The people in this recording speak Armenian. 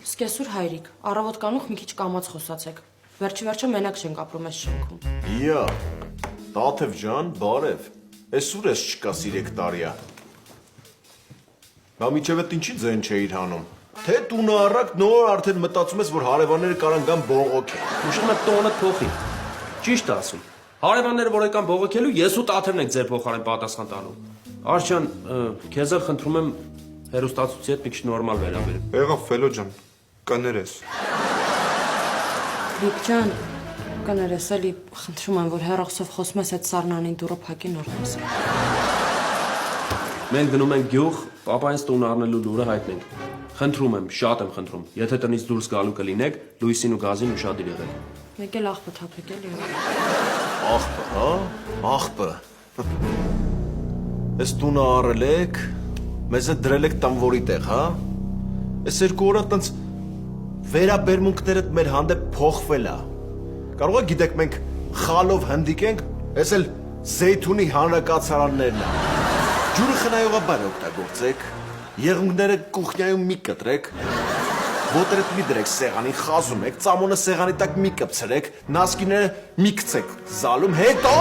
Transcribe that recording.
Սկեսուր հայրիկ, առավոտ կանուխ մի քիչ կամաց խոսացեք։ Վերջիվերջո մենակ չենք ապրում այս շենքում։ Իա, Տաթև ջան, բարև։ Էս ուր ես չկա 3 տարիա։ Բա միջև էդ ինչի ձեն չէիր հանում։ Թե տունը առակ նոր արդեն մտածում ես, որ հարևանները կարան գան բողոքեն։ Ուշում եմ տոնը փոխի։ Ճիշտ ասում։ Հարևանները որ եկան բողոքելու, ես ու Տաթևն ենք ձեր փոխարեն պատասխան տալու։ Արշան, քեզ խնդրում եմ հերոստացուցի հետ մի քիչ նորմալ վերաբերել։ Եղավ Ֆելո ջան, կներես։ Լիք ջան, կներես էլի, խնդրում եմ, որ հեռախոսով խոսում ես այդ սառնանին դուռը փակի նոր խոսի։ Մենք գնում ենք գյուղ, պապայից տուն առնելու լուրը հայտնենք։ Խնդրում եմ, շատ եմ խնդրում, եթե տնից դուրս գալու կլինեք, լույսին ու գազին ուշադիր եղեք։ Մեկ էլ աղբը թափեք էլի։ Աղբը, հա? Աղբը։ Էս տունը առել եք, մեզ է դրել եք տանվորի տեղ, հա? Էս 2 օր տենց վերաբերմունքներդ մեր հանդեպ փոխվել է։ Կարող եք գիտեք մենք խալով հնդիկենք, էս էլ Զեյթունի հանրակացարաններն է։ Ջուրը խնայողաբար օգտագործեք, եղունգները կուխնյայում մի կտրեք, ոտերդ մի դրեք սեղանին, խազում եք, ծամոնը սեղանի տակ մի կպցրեք, նասկիները մի գցեք զալում, հետո